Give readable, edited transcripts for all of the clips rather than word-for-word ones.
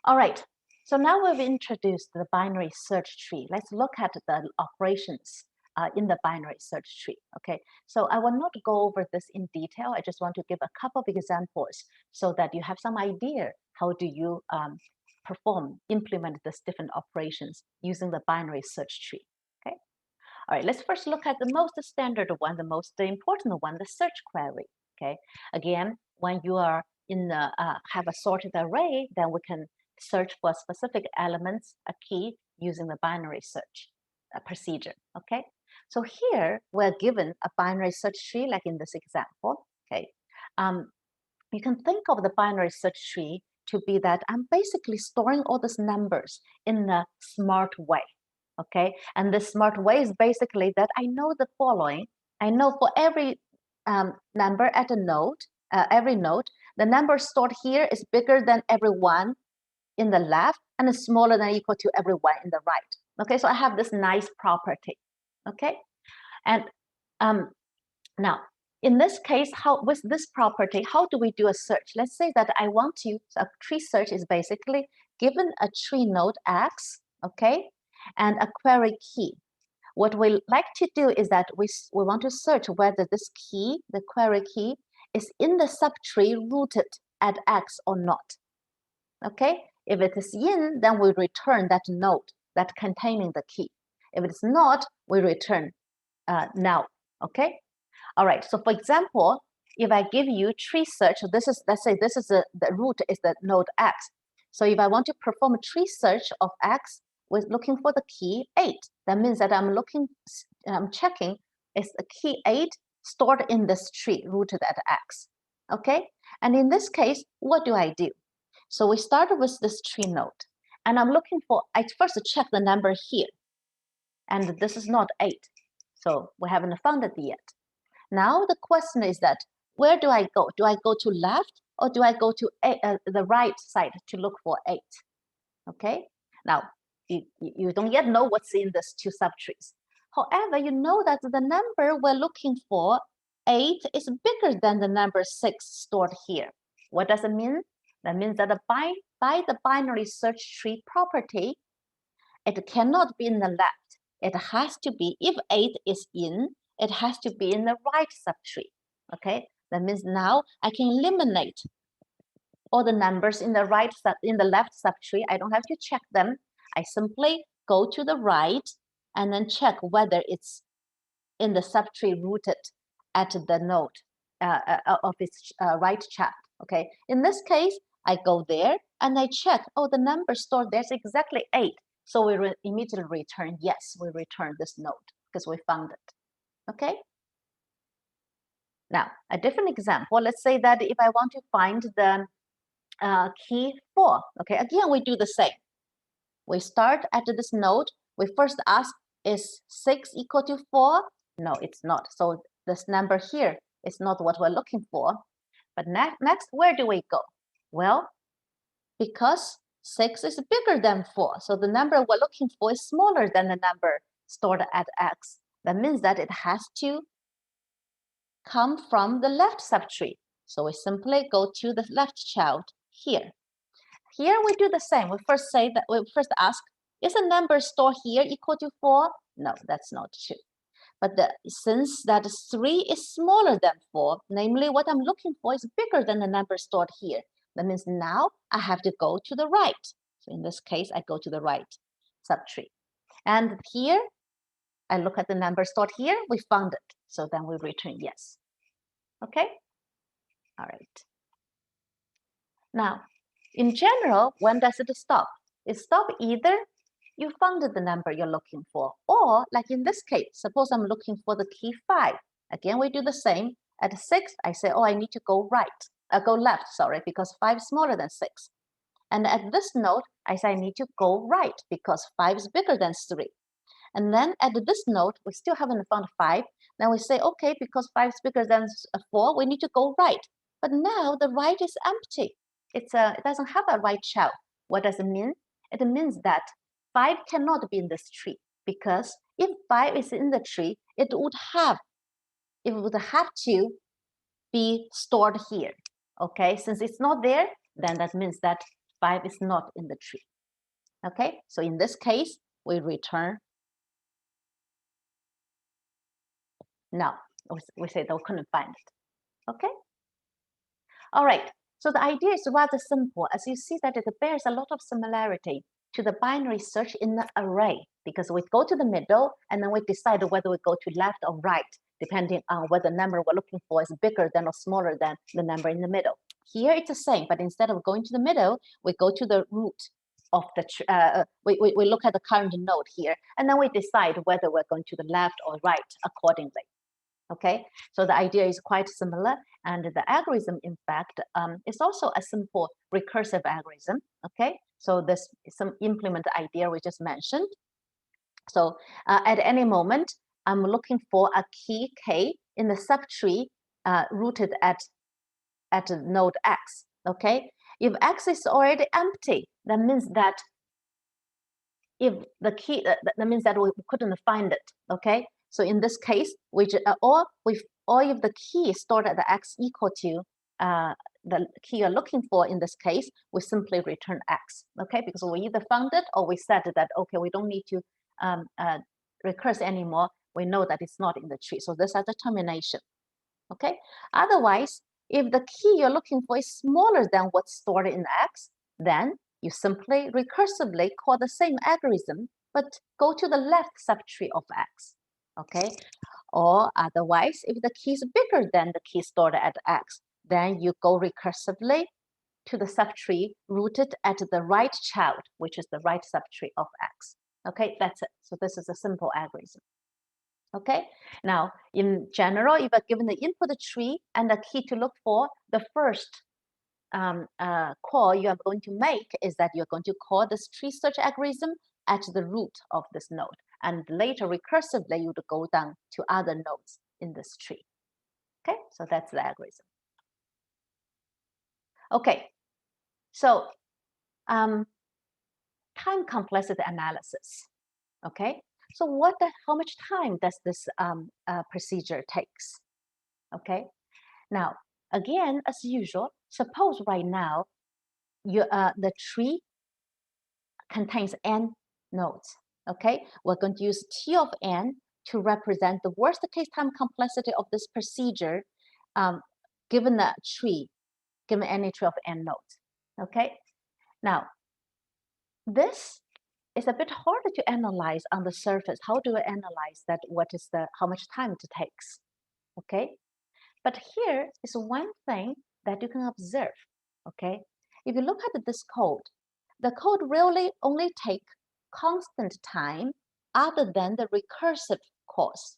All right, so now we've introduced the binary search tree. Let's look at the operations in the binary search tree, okay? So I will not go over this in detail. I just want to give a couple of examples so that you have some idea how do you implement these different operations using the binary search tree, okay? All right, let's first look at the most standard one, the most important one, the search query, okay? Again, when you are in the, have a sorted array, then we can search for specific elements, a key, using the binary search procedure, okay? So here, we're given a binary search tree, like in this example, okay? You can think of the binary search tree to be that I'm basically storing all these numbers in a smart way, okay? And the smart way is basically that I know the following. I know for every number at a node, every node, the number stored here is bigger than every one in the left and is smaller than or equal to every one in the right. Okay, so I have this nice property, okay? And now, in this case, with this property, how do we do a search? Let's say that I want to, a tree search is basically given a tree node X, okay, and a query key. What we like to do is that we want to search whether this key, the query key, is in the subtree rooted at X or not, okay? If it is in, then we return that node that containing the key. If it's not, we return null, okay? All right, so for example, if I give you tree search, this is, let's say this is the root is the node X. So if I want to perform a tree search of X with looking for the key 8, that means that I'm checking is the key 8 stored in this tree rooted at X, okay? And in this case, what do I do? So we start with this tree node, and I'm looking for, I first check the number here, and this is not 8, so we haven't found it yet. Now the question is that, where do I go? Do I go to left or do I go to the right side to look for 8? Okay, now you don't yet know what's in these two subtrees. However, you know that the number we're looking for, 8, is bigger than the number 6 stored here. What does it mean? That means that by the binary search tree property, it cannot be in the left. It has to be, if 8 is in, it has to be in the right subtree, okay? That means now I can eliminate all the numbers in the left subtree. I don't have to check them. I simply go to the right and then check whether it's in the subtree rooted at the node of its right child, okay? In this case, I go there and I check, oh, the number stored there's exactly 8. So we immediately return, yes, we return this node because we found it. Okay. Now, a different example, let's say that if I want to find the key 4, okay, again, we do the same. We start at this node. We first ask, is 6 equal to 4? No, it's not. So this number here is not what we're looking for. But next, where do we go? Well, because 6 is bigger than 4, so the number we're looking for is smaller than the number stored at X. That means that it has to come from the left subtree. So we simply go to the left child here. Here we do the same. We first ask, is the number stored here equal to 4? No, that's not true. But since that 3 is smaller than 4, namely what I'm looking for is bigger than the number stored here. That means now I have to go to the right. So in this case, I go to the right subtree. And here, I look at the number stored here, we found it. So then we return yes. Okay? All right. Now, in general, when does it stop? It stops either you found the number you're looking for, or like in this case, suppose I'm looking for the key 5. Again, we do the same. At 6, I say, oh, I need to go left, sorry, because 5 is smaller than 6. And at this node, I say I need to go right because 5 is bigger than 3. And then at this node, we still haven't found 5. Then we say, okay, because 5 is bigger than 4, we need to go right. But now the right is empty. It doesn't have a right child. What does it mean? It means that 5 cannot be in this tree, because if 5 is in the tree, it would have to be stored here. Okay, since it's not there, then that means that 5 is not in the tree. Okay, so in this case, we return no. We say that we couldn't find it. Okay. All right. So the idea is rather simple. As you see that it bears a lot of similarity to the binary search in the array, because we go to the middle and then we decide whether we go to left or right, depending on whether the number we're looking for is bigger than or smaller than the number in the middle. Here it's the same, but instead of going to the middle, we go to the root of the, we look at the current node here, and then we decide whether we're going to the left or right accordingly. Okay, so the idea is quite similar, and the algorithm, in fact, is also a simple recursive algorithm. Okay, so this is some implement idea we just mentioned. So at any moment, I'm looking for a key k in the subtree rooted at node x. Okay, if x is already empty, that means that if the key, that means that we couldn't find it. Okay, so in this case, or if the key is stored at the x equal to the key you're looking for, in this case, we simply return x. Okay, because we either found it or we said that okay, we don't need to recurse anymore. We know that it's not in the tree. So this is the termination. Okay. Otherwise, if the key you're looking for is smaller than what's stored in x, then you simply recursively call the same algorithm, but go to the left subtree of x. Okay. Or otherwise, if the key is bigger than the key stored at x, then you go recursively to the subtree rooted at the right child, which is the right subtree of x. Okay, that's it. So this is a simple algorithm. Okay, now in general, if you're given the input tree and the key to look for, the first call you are going to make is that you're going to call this tree search algorithm at the root of this node. And later, recursively, you would go down to other nodes in this tree. Okay, so that's the algorithm. Okay, so time complexity analysis. Okay, so how much time does this procedure takes? Okay, now again, as usual, suppose right now the tree contains n nodes. Okay, we're going to use T of n to represent the worst case time complexity of this procedure given the tree, given any tree of n nodes. Okay, now this is a bit harder to analyze on the surface. How do we analyze that? How much time it takes? Okay, but here is one thing that you can observe. Okay, if you look at this code, the code really only takes constant time other than the recursive calls.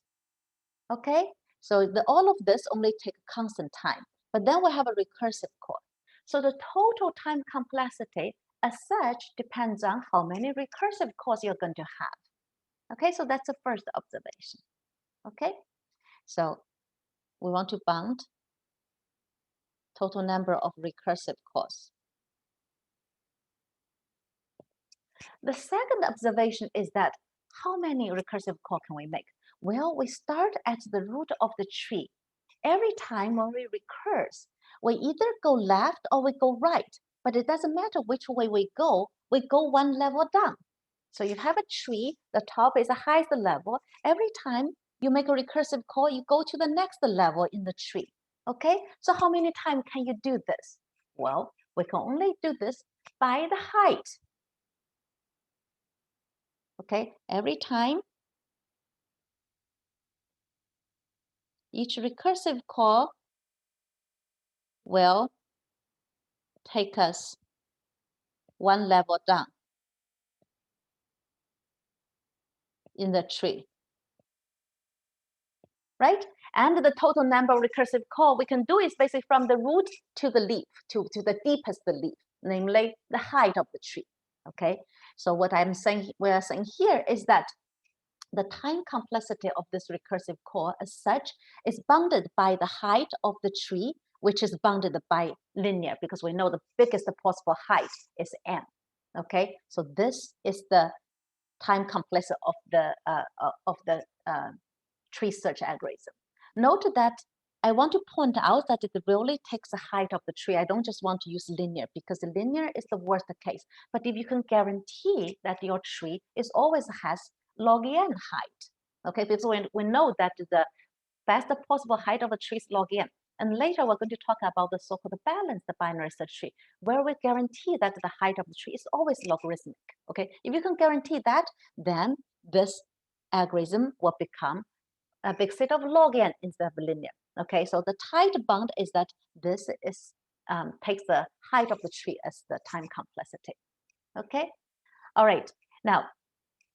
Okay, so all of this only takes constant time, but then we have a recursive call. So the total time complexity as such depends on how many recursive calls you're going to have. Okay, so that's the first observation. Okay, so we want to bound total number of recursive calls. The second observation is that how many recursive calls can we make? Well, we start at the root of the tree. Every time when we recurse, we either go left or we go right, but it doesn't matter which way we go one level down. So you have a tree, the top is the highest level. Every time you make a recursive call, you go to the next level in the tree. Okay, so how many times can you do this? Well, we can only do this by the height. Okay, every time each recursive call will take us one level down in the tree, right? And the total number of recursive call we can do is basically from the root to the leaf, to the deepest leaf, namely the height of the tree. Okay, so what we are saying here is that the time complexity of this recursive call as such is bounded by the height of the tree, which is bounded by linear, because we know the biggest possible height is n. Okay, so this is the time complexity of the tree search algorithm. Note that I want to point out that it really takes the height of the tree. I don't just want to use linear because the linear is the worst case. But if you can guarantee that your tree is always has log n height, okay, because we know that the best possible height of a tree is log n. And later we're going to talk about the so-called balanced binary search tree, where we guarantee that the height of the tree is always logarithmic. Okay, if you can guarantee that, then this algorithm will become a big set of log n instead of linear. Okay, so the tight bound is that this is takes the height of the tree as the time complexity. Okay, all right. Now,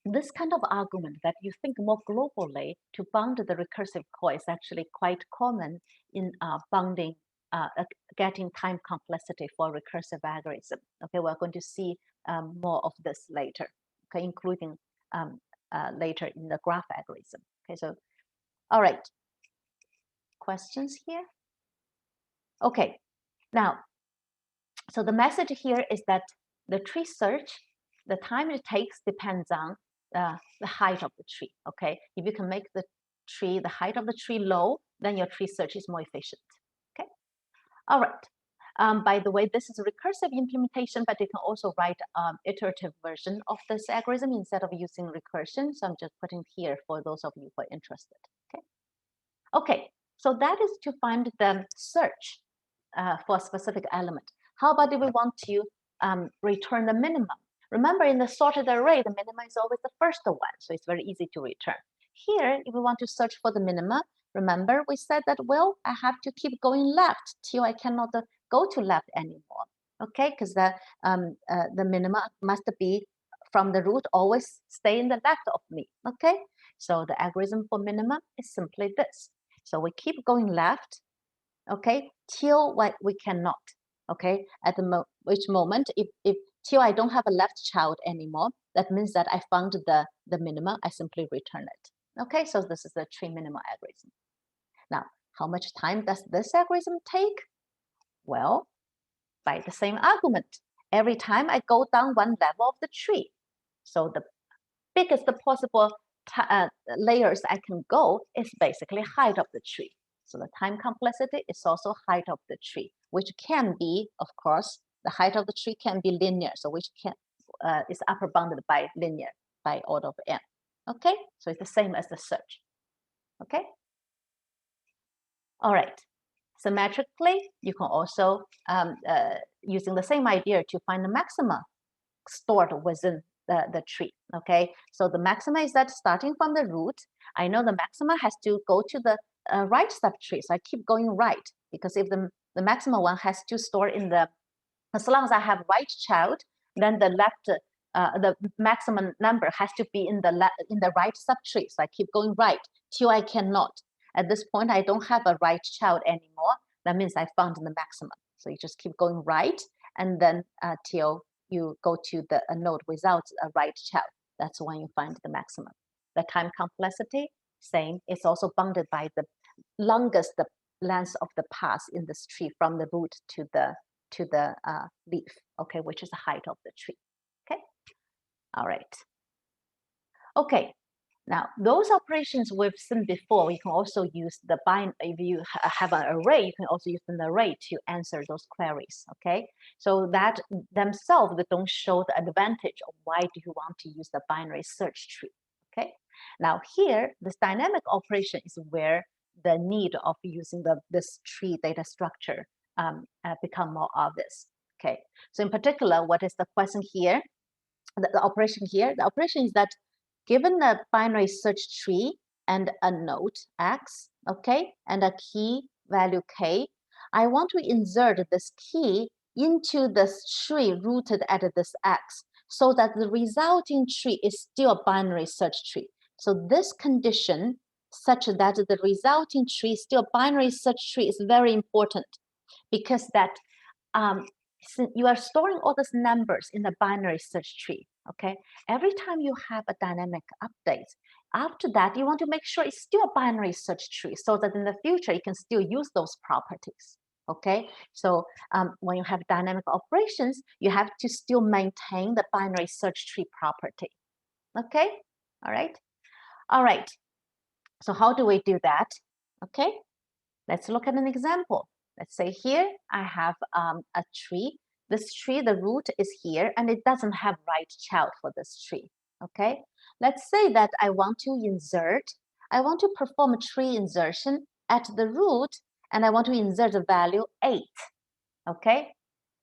this kind of argument that you think more globally to bound the recursive call is actually quite common in bounding, getting time complexity for recursive algorithm. Okay, we're going to see more of this later. Okay, including later in the graph algorithm. Okay, so all right. Questions here? Okay, now, so the message here is that the tree search, the time it takes depends on the height of the tree, okay? If you can make the tree, the height of the tree low, then your tree search is more efficient, okay? All right. By the way, this is a recursive implementation, but you can also write iterative version of this algorithm instead of using recursion. So I'm just putting here for those of you who are interested, okay? Okay, so that is to find the search for a specific element. How about if we want to return the minimum? Remember, in the sorted array, the minimum is always the first one, so it's very easy to return. Here, if we want to search for the minima, remember we said that, well, I have to keep going left till I cannot go to left anymore, okay? Because the minima must be from the root always stay in the left of me, okay? So the algorithm for minima is simply this. So we keep going left, okay, till we cannot, okay, at which moment, if till I don't have a left child anymore, that means that I found the minima, I simply return it. Okay, so this is the tree minima algorithm. Now, how much time does this algorithm take? Well, by the same argument, every time I go down one level of the tree, so the biggest possible layers I can go is basically height of the tree. So the time complexity is also height of the tree, which can be, of course, the height of the tree can be linear, so which can is upper bounded by linear by order of n. Okay, so it's the same as the search. Okay. All right. Symmetrically, you can also using the same idea to find the maxima stored within the tree. Okay, so the maxima is that starting from the root, I know the maxima has to go to the right subtree, so I keep going right, because if the maxima one has to store in the, as long as I have right child, then the left, the maximum number has to be in the right subtree, so I keep going right till I cannot. At this point, I don't have a right child anymore. That means I found the maximum. So you just keep going right, and then till you go to a node without a right child. That's when you find the maximum. The time complexity, same. It's also bounded by the longest length of the path in this tree from the root to the leaf. Okay, which is the height of the tree. Okay. All right. Okay. Now, those operations we've seen before, you can also use the bind. If you have an array, you can also use an array to answer those queries, okay? So that themselves, they don't show the advantage of why do you want to use the binary search tree, okay? Now here, this dynamic operation is where the need of using this tree data structure become more obvious, okay? So in particular, what is the question here? The operation here, the operation is that given a binary search tree and a node x, okay, and a key value k, I want to insert this key into this tree rooted at this x so that the resulting tree is still a binary search tree. So this condition, such that the resulting tree is still a binary search tree, is very important, because that you are storing all these numbers in the binary search tree, okay? Every time you have a dynamic update, after that, you want to make sure it's still a binary search tree so that in the future, you can still use those properties, okay? So when you have dynamic operations, you have to still maintain the binary search tree property, okay? All right? All right. So how do we do that? Okay? Let's look at an example. Let's say here I have a tree. This tree, the root is here, and it doesn't have right child for this tree. Okay, let's say that I want to perform a tree insertion at the root, and I want to insert the value 8. Okay,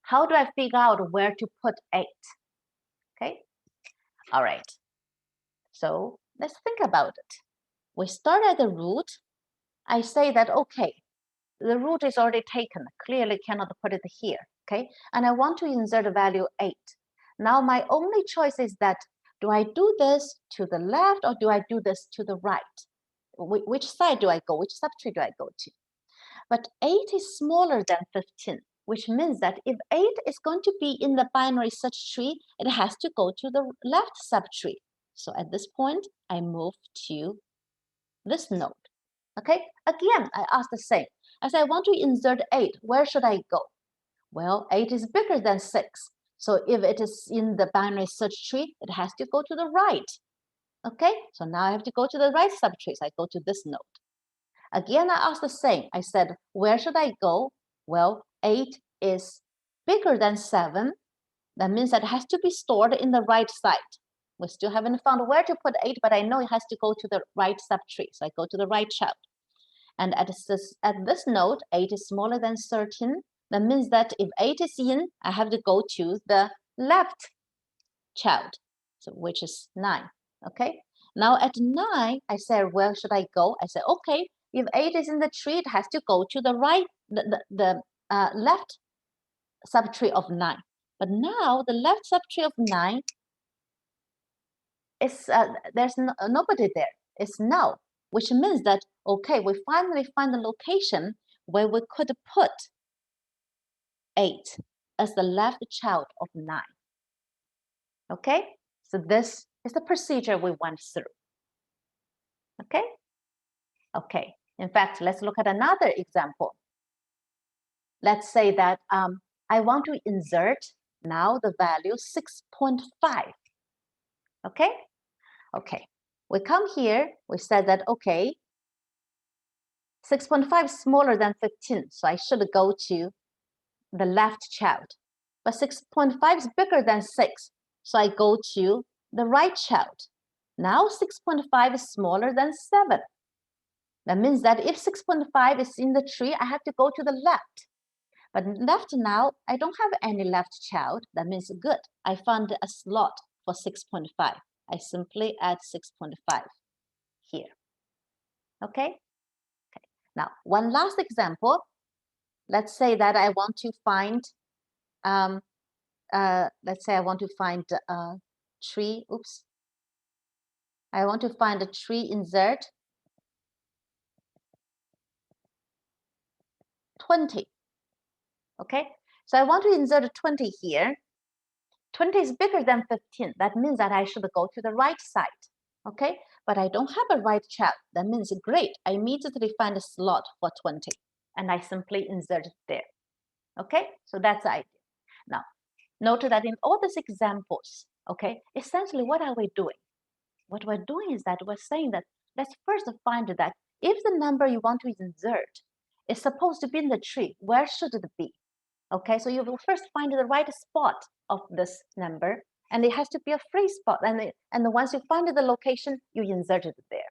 how do I figure out where to put 8? Okay, all right. So let's think about it. We start at the root. I say that, okay, the root is already taken, clearly cannot put it here, okay? And I want to insert the value 8. Now my only choice is that, do I do this to the left or do I do this to the right? Which side do I go? Which subtree do I go to? But 8 is smaller than 15, which means that if 8 is going to be in the binary search tree, it has to go to the left subtree. So at this point, I move to this node. Okay, again, I ask the same. As I want to insert 8, where should I go? Well, 8 is bigger than 6. So if it is in the binary search tree, it has to go to the right. Okay, so now I have to go to the right subtree. So I go to this node. Again, I ask the same. I said, where should I go? Well, 8 is bigger than 7. That means that it has to be stored in the right side. We still haven't found where to put 8, but I know it has to go to the right subtree. So I go to the right child. And at this node, 8 is smaller than 13. That means that if 8 is in, I have to go to the left child, so which is 9. Okay. Now at 9, I said, where should I go? I said, okay, if 8 is in the tree, it has to go to the right, the left subtree of 9. But now the left subtree of 9 is there's nobody there. It's null, which means that, okay, we finally find the location where we could put 8 as the left child of 9. Okay, so this is the procedure we went through. Okay, okay. In fact, let's look at another example. Let's say that I want to insert now the value 6.5. Okay, okay. We come here, we said that, okay, 6.5 is smaller than 15, so I should go to the left child. But 6.5 is bigger than 6, so I go to the right child. Now 6.5 is smaller than 7. That means that if 6.5 is in the tree, I have to go to the left. But left now, I don't have any left child. That means good. I found a slot for 6.5. I simply add 6.5 here. Okay? Okay. Now, one last example. Let's say that I want to find, let's say I want to find a tree, oops. I want to find a tree insert 20. Okay, so I want to insert 20 here. 20 is bigger than 15. That means that I should go to the right side. Okay, but I don't have a right child. That means great. I immediately find a slot for 20 and I simply insert it there. Okay, so that's the idea. Now, note that in all these examples, okay, essentially what are we doing? What we're doing is that we're saying that let's first find that if the number you want to insert is supposed to be in the tree, where should it be? Okay, so you will first find the right spot of this number, and it has to be a free spot. And once you find the location, you insert it there.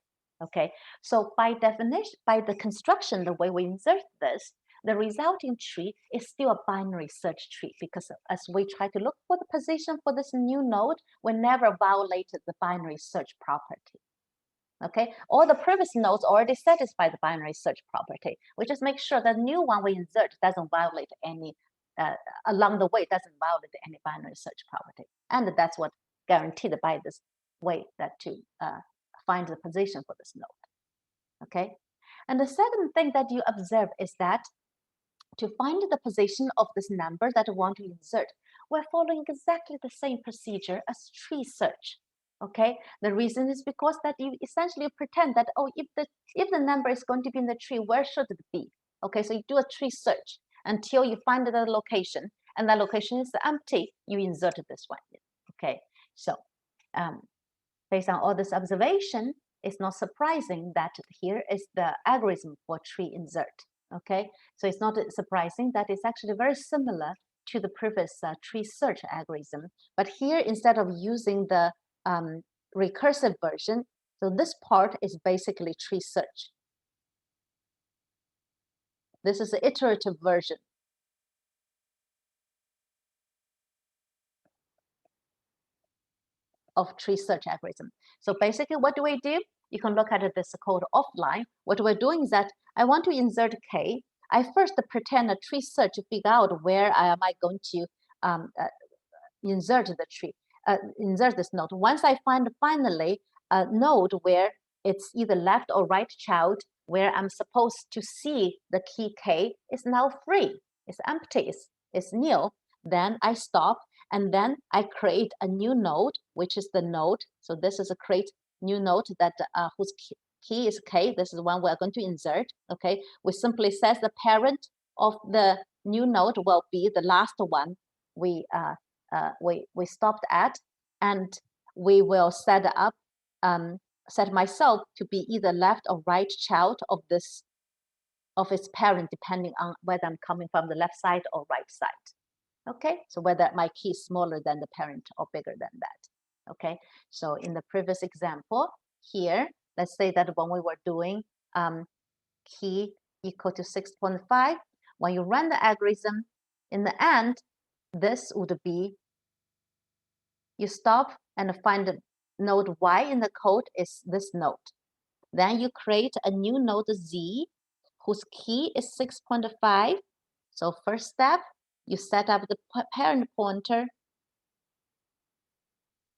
Okay, so by definition, by the construction, the way we insert this, the resulting tree is still a binary search tree because as we try to look for the position for this new node, we never violated the binary search property. Okay, all the previous nodes already satisfy the binary search property. We just make sure that the new one we insert doesn't violate any, along the way, doesn't violate any binary search property. And that's what guaranteed by this way that to find the position for this node. Okay, and the second thing that you observe is that to find the position of this number that we want to insert, we're following exactly the same procedure as tree search. Okay, the reason is because that you essentially pretend that, oh, if the number is going to be in the tree, where should it be? Okay, so you do a tree search until you find the location, and that location is empty, you insert this one in. Okay, so based on all this observation, it's not surprising that here is the algorithm for tree insert. Okay, so it's not surprising that it's actually very similar to the previous tree search algorithm. But here, instead of using the recursive version, so this part is basically tree search. This is the iterative version. Of tree search algorithm. So basically, what do we do? You can look at this code offline. What we're doing is that I want to insert K. I first pretend a tree search to figure out where am I going to insert the tree, insert this node. Once I find finally a node where it's either left or right child, where I'm supposed to see the key K is now free, it's empty, it's nil, then I stop and then I create a new node, which is the node. So this is a create new node that whose key is K. This is one we're going to insert. Okay, we simply says the parent of the new node will be the last one we stopped at, and we will set up set myself to be either left or right child of this of its parent, depending on whether I'm coming from the left side or right side. Okay, so whether my key is smaller than the parent or bigger than that. Okay, so in the previous example here, let's say that when we were doing key equal to 6.5, when you run the algorithm, in the end, this would be, you stop and find the node Y in the code is this node. Then you create a new node Z, whose key is 6.5. So first step, you set up the parent pointer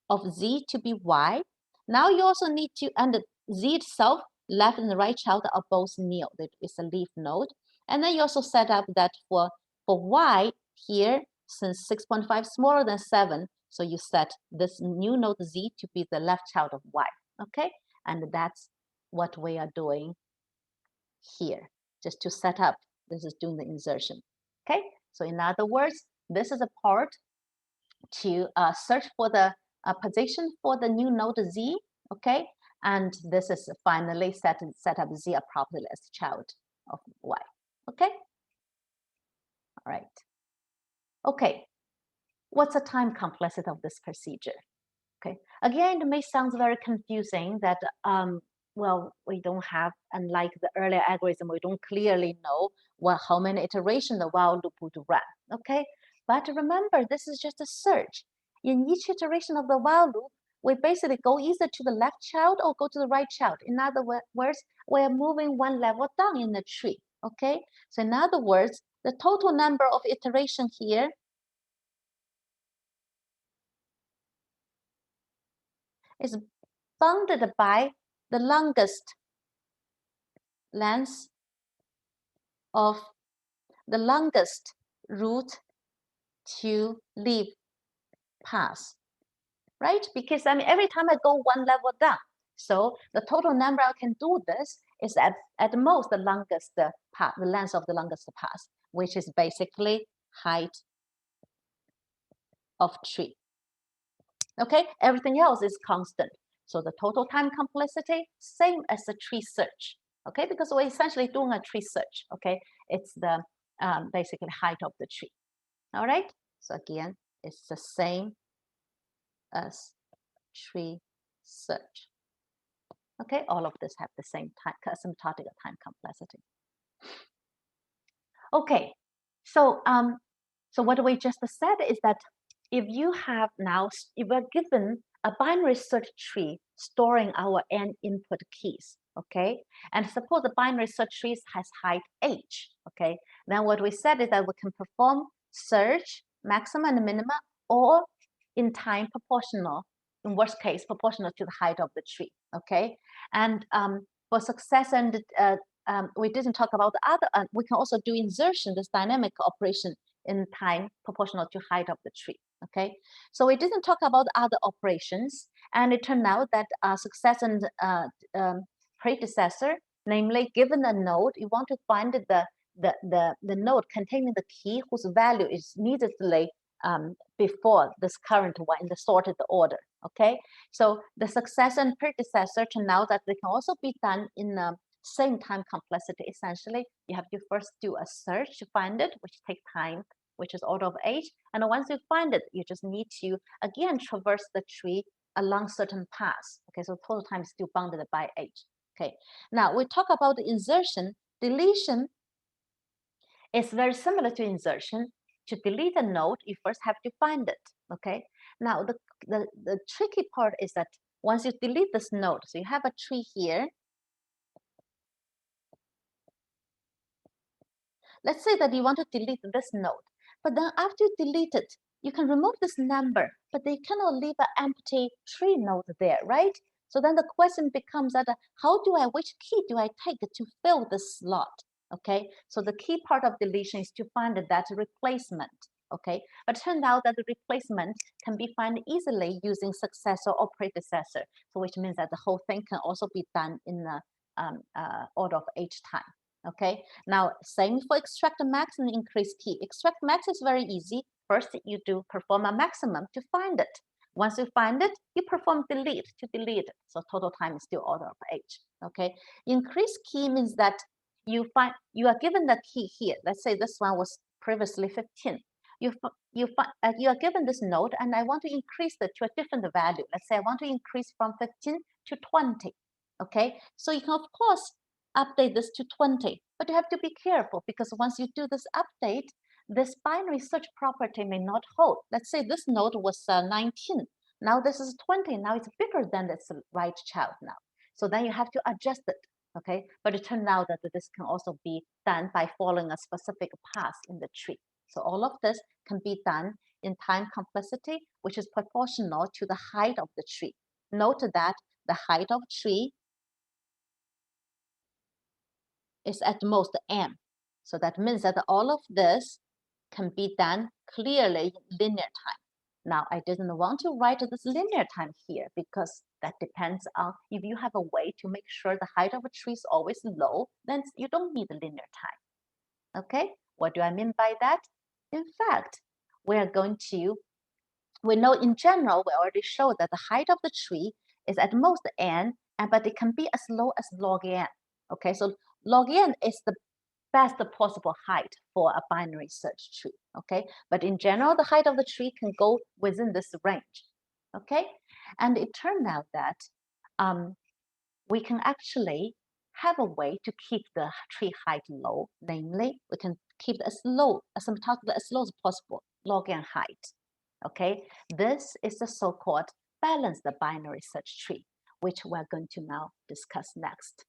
of Z to be Y. Now you also need to, and the Z itself, left and right child are both nil. It's a leaf node. And then you also set up that for Y here, since 6.5 smaller than 7, so you set this new node Z to be the left child of Y. Okay, and that's what we are doing here, just to set up. This is doing the insertion. Okay, so in other words, this is a part to search for the position for the new node Z. Okay, and this is finally set up Z appropriately as child of Y. Okay, all right. Okay, what's the time complexity of this procedure? Okay, again, it may sound very confusing that well, we don't have, unlike the earlier algorithm, we don't clearly know how many iterations the while loop would run. Okay, but remember, this is just a search. In each iteration of the while loop, we basically go either to the left child or go to the right child. In other words, we are moving one level down in the tree. Okay, so in other words, the total number of iterations here is bounded by the longest length of the longest route to leave path, right? Because I mean, every time I go one level down, so the total number I can do this is at most the longest path, the length of the longest path, which is basically height of tree. Okay, everything else is constant. So the total time complexity, same as the tree search. Okay, because we're essentially doing a tree search. Okay, it's the basically height of the tree. All right, so again, it's the same as tree search. Okay, all of this have the same time asymptotic time complexity. Okay, so so what we just said is that if you have now, if we're given a binary search tree storing our n input keys, okay, and suppose the binary search tree has height h, okay, then what we said is that we can perform search maxima and minima, or in time proportional, in worst case proportional to the height of the tree. Okay, and for success and we didn't talk about the other. We can also do insertion, this dynamic operation in time proportional to height of the tree. Okay, so we didn't talk about other operations, and it turned out that success and predecessor, namely, given a node, you want to find the node containing the key whose value is immediately before this current one in the sorted order. Okay, so the successor and predecessor turn out that they can also be done in same time complexity. Essentially, you have to first do a search to find it, which takes time, which is order of age. And once you find it, you just need to, again, traverse the tree along certain paths. Okay, so total time is still bounded by age. Okay, now we talk about the insertion. Deletion is very similar to insertion. To delete a node, you first have to find it. Okay, now the tricky part is that once you delete this node, so you have a tree here. Let's say that you want to delete this node, but then after you delete it, you can remove this number, but they cannot leave an empty tree node there, right? So then the question becomes that which key do I take to fill this slot? Okay, so the key part of deletion is to find that replacement. Okay, but it turned out that the replacement can be found easily using successor or predecessor, so which means that the whole thing can also be done in the order of age time. Okay, now same for extract max and increase key. Extract max is very easy. First, you do perform a maximum to find it. Once you find it, you perform delete to delete it. So total time is still order of age. Okay, increase key means that you are given the key here. Let's say this one was previously 15. You are given this node, and I want to increase it to a different value. Let's say I want to increase from 15 to 20. Okay, so you can of course update this to 20, but you have to be careful because once you do this update, this binary search property may not hold. Let's say this node was 19. Now this is 20. Now it's bigger than this right child now. So then you have to adjust it. Okay, but it turned out that this can also be done by following a specific path in the tree. So all of this can be done in time complexity, which is proportional to the height of the tree. Note that the height of tree is at most m. So that means that all of this can be done clearly in linear time. Now, I didn't want to write this linear time here because that depends on if you have a way to make sure the height of a tree is always low, then you don't need linear time. Okay, what do I mean by that? In fact, we know in general, we already showed that the height of the tree is at most n, but it can be as low as log n. Okay, so log n is the best possible height for a binary search tree. Okay, but in general, the height of the tree can go within this range. Okay, and it turned out that we can actually have a way to keep the tree height low. Namely, we can keep it asymptotically as low as possible, log n height. Okay, this is the so-called balanced binary search tree, which we're going to now discuss next.